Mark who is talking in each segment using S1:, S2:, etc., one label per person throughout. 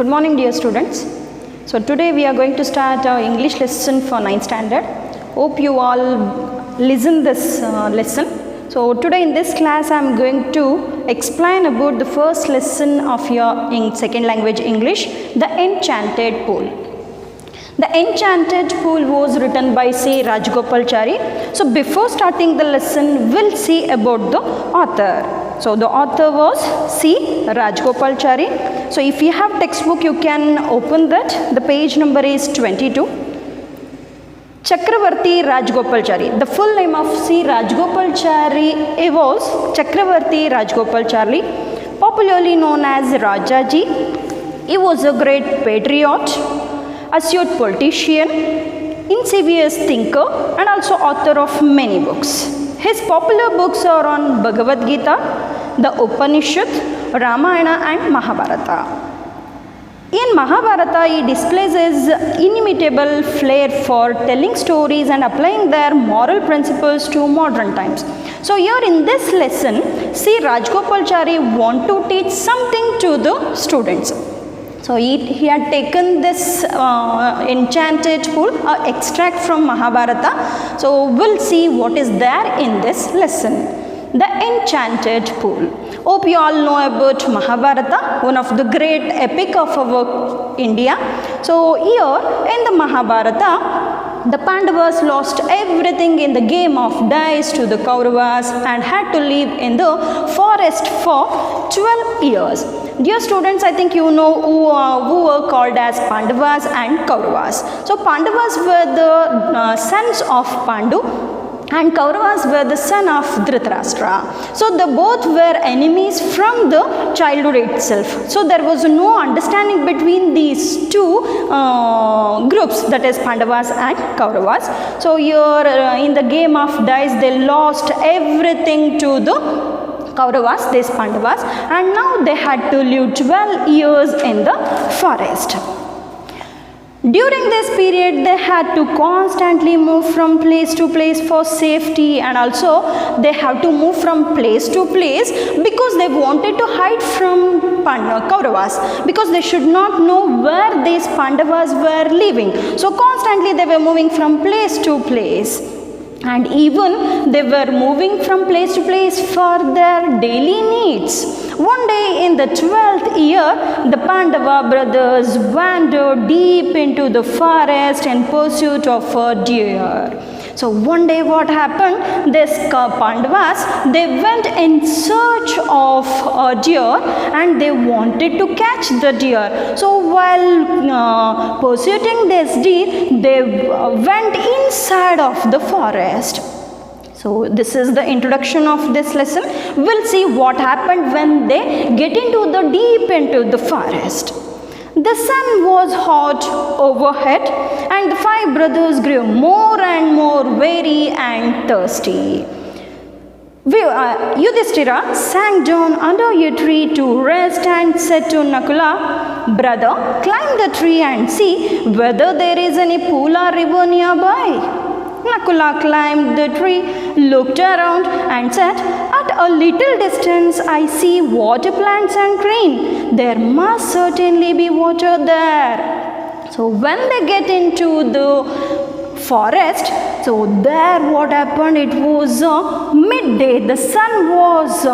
S1: Good morning, dear students. So today we are going to start our English lesson for 9th standard. Hope you all listen this lesson. So today in this class I am going to explain about the first lesson of your second language English, the Enchanted Pool. The Enchanted Pool was written by C. Rajgopalachari. So before starting the lesson, we'll see about the author. So the author was C. Rajgopalachari. So if you have textbook, you can open that. The page number is 22. Chakravarti Rajgopalachari. The full name of C. Rajgopalachari was Chakravarti Rajgopalachari, popularly known as Rajaji. He was a great patriot, astute politician, insidious thinker, and also author of many books. His popular books are on Bhagavad Gita, the Upanishad, Ramayana and Mahabharata. In Mahabharata, he displays his inimitable flair for telling stories and applying their moral principles to modern times. So here in this lesson, C. Rajgopalachari want to teach something to the students. So he had taken this Enchanted Pool, extract from Mahabharata. So we'll see what is there in this lesson. The Enchanted Pool. Hope you all know about Mahabharata, one of the great epic of our India. So here in the Mahabharata, the Pandavas lost everything in the game of dice to the Kauravas and had to live in the forest for 12 years. Dear students, I think you know who were called as Pandavas and Kauravas. So Pandavas were the sons of Pandu, and Kauravas were the son of Dhritarashtra. So they both were enemies from the childhood itself. So there was no understanding between these two groups, that is Pandavas and Kauravas. So here in the game of dice, they lost everything to the Kauravas, these Pandavas, and now they had to live 12 years in the forest. During this period, they had to constantly move from place to place for safety, and also they have to move from place to place because they wanted to hide from Kauravas, because they should not know where these Pandavas were living. So constantly they were moving from place to place. And even they were moving from place to place for their daily needs. One day in the 12th year, the Pandava brothers wandered deep into the forest in pursuit of a deer. So one day what happened, these Pandavas, they went in search of a deer and they wanted to catch the deer. So while pursuing this deer, they went inside of the forest. So this is the introduction of this lesson. We'll see what happened when they get deep into the forest. The sun was hot overhead and the five brothers grew more and more weary and thirsty. Yudhishthira sank down under a tree to rest and said to Nakula, "Brother, climb the tree and see whether there is any pool or river nearby." Nakula climbed the tree, looked around and said, "At a little distance I see water plants and green. There must certainly be water there." So when they get into the forest, so there what happened, it was midday. The sun was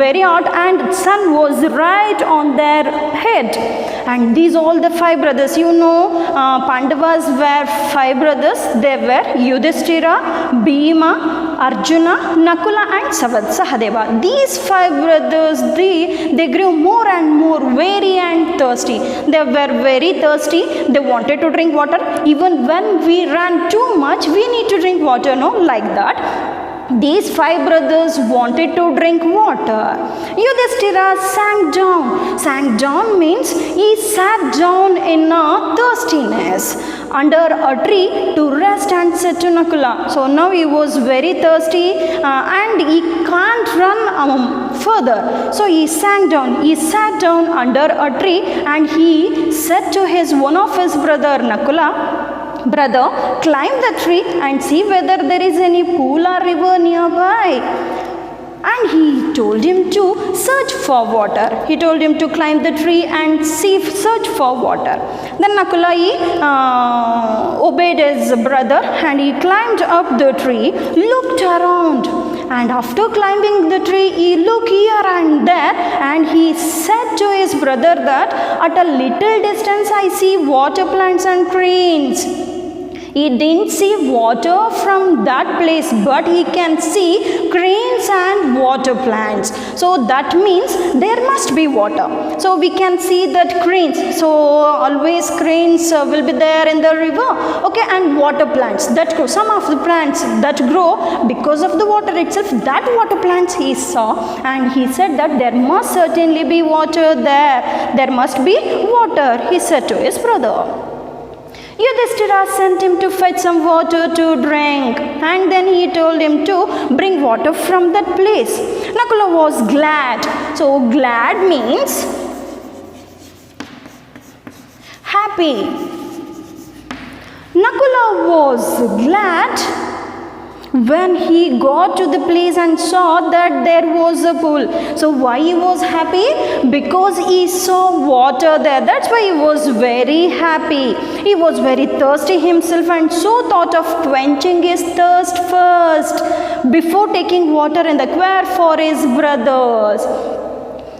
S1: very hot and sun was right on their head. And these all the five brothers, you know, Pandavas were five brothers. They were Yudhishthira, Bhima, Arjuna, Nakula and Sahadeva. These five brothers, they grew more and more weary and thirsty. They were very thirsty. They wanted to drink water. Even when we ran too much, we need to drink water, no? Like that. These five brothers wanted to drink water. Yudhishthira sank down. Sank down means he sat down in a thirstiness under a tree to rest and said to Nakula. So now he was very thirsty and he can't run further. So he sank down. He sat down under a tree and he said to one of his brother Nakula, "Brother, climb the tree and see whether there is any pool or river nearby." and he told him to search for water. He told him to climb the tree and search for water. Then Nakula obeyed his brother and he climbed up the tree, looked around, and after climbing the tree he looked here and there, and he said to his brother that at a little distance I see water plants and cranes. He didn't see water from that place, but he can see cranes and water plants. So that means there must be water. So we can see that cranes. So always cranes will be there in the river. Okay, and water plants that grow. Some of the plants that grow because of the water itself. That water plants he saw, and he said that there must certainly be water there. There must be water, he said to his brother. Yudhishthira sent him to fetch some water to drink, and then he told him to bring water from that place. Nakula was glad. So glad means happy. Nakula was glad when he got to the place and saw that there was a pool. So why he was happy? Because he saw water there. That's why he was very happy. He was very thirsty himself and so thought of quenching his thirst first before taking water in the quair for his brothers.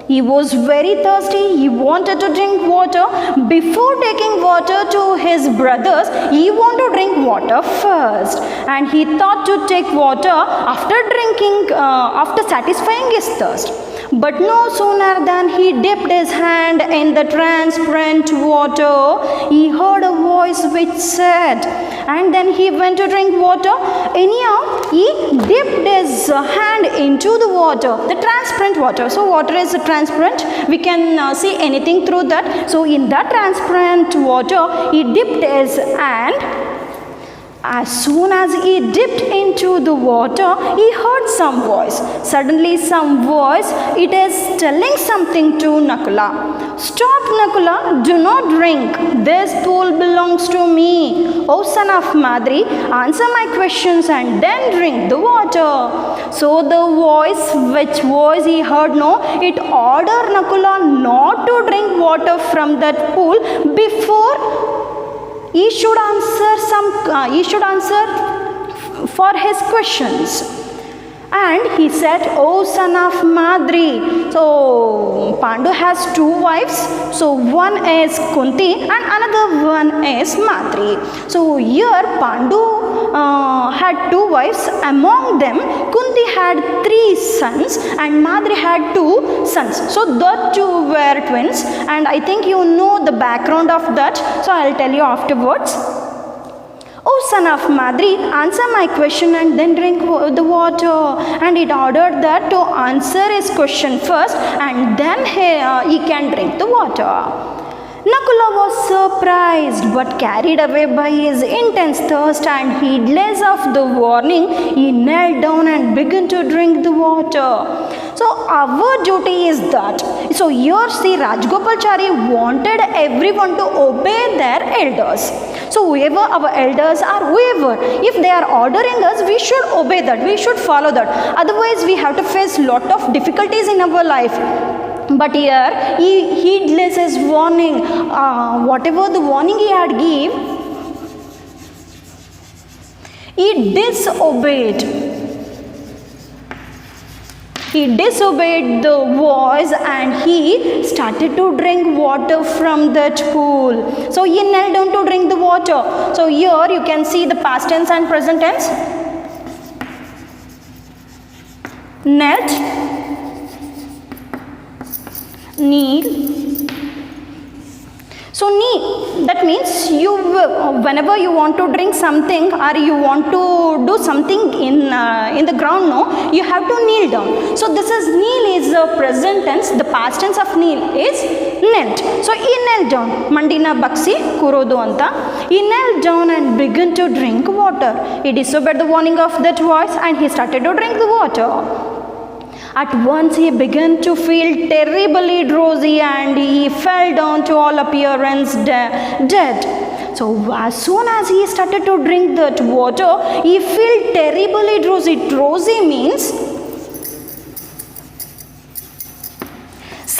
S1: He was very thirsty. He wanted to drink water. Before taking water to his brothers, he wanted to drink water first. And he thought to take water after satisfying his thirst. But no sooner than he dipped his hand in the transparent water, he heard a voice which said, and then he went to drink water. Anyhow, he dipped his hand into the water, the transparent water. So water is transparent. We can see anything through that. So in that transparent water, he dipped his hand. As soon as he dipped into the water, he heard some voice. Suddenly some voice, it is telling something to Nakula. Stop, Nakula, do not drink. This pool belongs to me. O son of Madri, answer my questions and then drink the water. So the which voice he heard, it ordered Nakula not to drink water from that pool before he should answer for his questions. And he said, O son of Madri. So Pandu has two wives. So one is Kunti and another one is Madri. So here Pandu had two wives. Among them Kunti had 3 sons and Madri had 2 sons. So the 2 were twins, and I think you know the background of that. So I will tell you afterwards. O son of Madri, answer my question and then drink the water. And it ordered that to answer his question first and then he can drink the water. Nakula was surprised but carried away by his intense thirst, and heedless of the warning, he knelt down and began to drink the water. So our duty is that. So here see, Rajgopalchari wanted everyone to obey their elders. So whoever our elders are, whoever, if they are ordering us, we should obey that. We should follow that. Otherwise we have to face lot of difficulties in our life. But here, he heedless his warning. Whatever the warning he had give, he disobeyed. He disobeyed the voice and he started to drink water from that pool. So he knelt down to drink the water. So here you can see the past tense and present tense. Knelt, kneel. So kneel, that means you whenever you want to drink something or you want to do something in the ground, you have to kneel down. So this is kneel is the present tense. The past tense of kneel is knelt. So he knelt down. Mandina baksi kurodu anta. He knelt down and began to drink water. He disobeyed the warning of that voice and he started to drink the water. At once he began to feel terribly drowsy and he fell down to all appearance dead. So as soon as he started to drink that water, he felt terribly drowsy. Drowsy means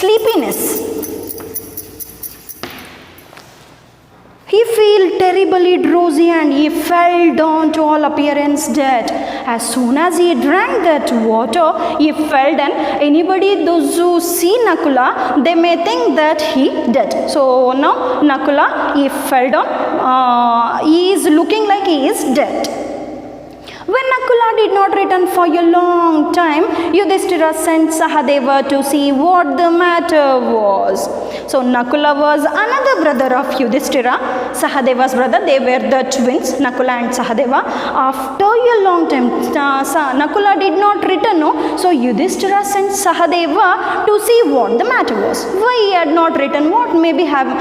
S1: sleepiness. He felt terribly drowsy and he fell down to all appearance dead. As soon as he drank that water, he fell, and anybody, those who see Nakula, they may think that he dead. So now Nakula, he fell down, he is looking like he is dead. When Nakula did not return for a long time, Yudhishthira sent Sahadeva to see what the matter was. So Nakula was another brother of Yudhishthira, Sahadeva's brother. They were the twins, Nakula and Sahadeva. After a long time, Nakula did not return, no? So Yudhishthira sent Sahadeva to see what the matter was. Why he had not returned? What maybe have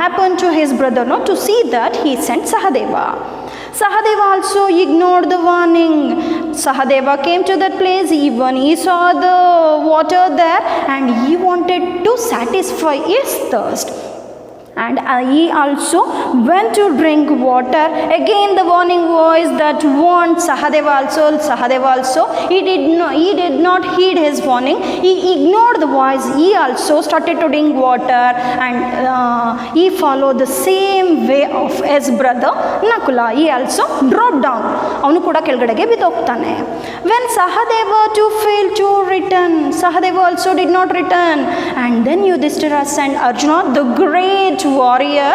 S1: happened to his brother? No? To see that, he sent Sahadeva. Sahadeva also ignored the warning. Sahadeva came to that place, even he saw the water there, and he wanted to satisfy his thirst. And he also went to drink water. Again the warning voice that warned Sahadeva also, he did not heed his warning. He ignored the voice. He also started to drink water, and he followed the same way of his brother Nakula. He also dropped down. ಅವನು ಕೂಡ ಕೆಳಗಡೆಗೆ ಬಿದ್ದೋಗ್ತಾನೆ. When Sahadeva too failed to return, Sahadeva also did not return. And then Yudhishthira sent Arjuna, the great warrior,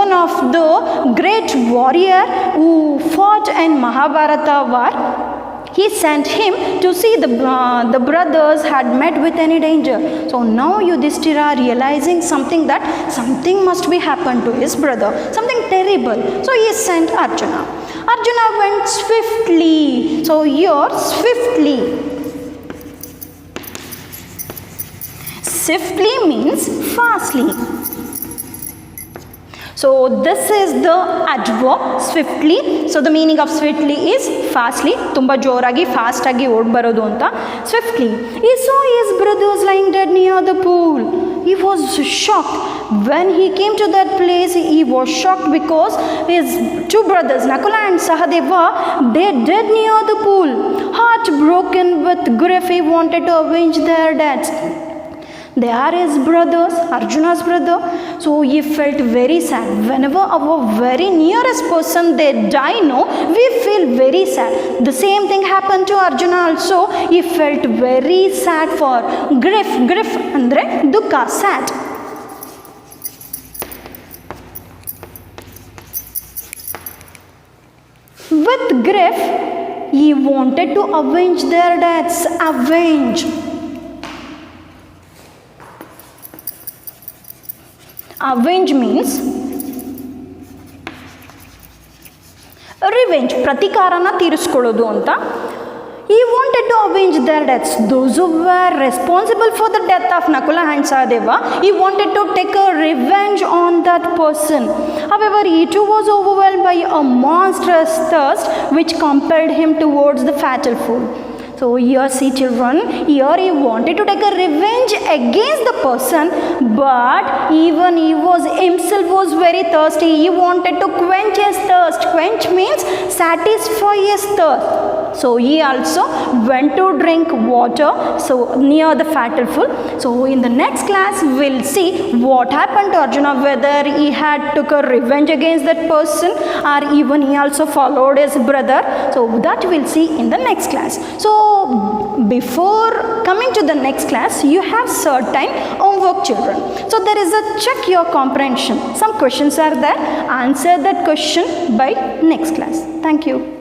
S1: one of the great warrior who fought in Mahabharata war. He sent him to see the brothers had met with any danger. So now Yudhishthira realizing something, that something must be happened to his brother, something terrible. So he sent Arjuna. Arjuna went swiftly. So here swiftly. Swiftly means fastly. So this is the adverb swiftly. So the meaning of swiftly is fastly. Tumba joragi, fast agi od barodu anta. Swiftly. He saw his brothers lying dead near the pool. He was shocked. When he came to that place, he was shocked because his two brothers, Nakula and Sahadeva, they dead near the pool. Heartbroken with grief, he wanted to avenge their deaths. They are his brothers, Arjuna's brother. So he felt very sad. Whenever our very nearest person they die, no, we feel very sad. The same thing happened to Arjuna also. He felt very sad for grief. Grief andre dukkha, sad. With grief, he wanted to avenge their deaths. Avenge. Avenge means revenge, ಪ್ರತಿಕಾರನ ತೀರಿಸ್ಕೊಳ್ಳೋದು ಅಂತ. He wanted to avenge their deaths. Those who were responsible for the death of Nakula and Sahadeva, he wanted to take a revenge on that person. However, he too was overwhelmed by a monstrous thirst which compelled him towards the fatal food. So here see children, here he wanted to take a revenge against the person, but even he himself was very thirsty. He wanted to quench his thirst. Quench means satisfy his thirst. So he also went to drink water, so near the fatal food. So in the next class we'll see what happened to Arjuna, whether he had took a revenge against that person or even he also followed his brother. So that we'll see in the next class. So before coming to the next class, you have certain homework, children. So there is a check your comprehension. Some questions are there. Answer that question by next class. Thank you.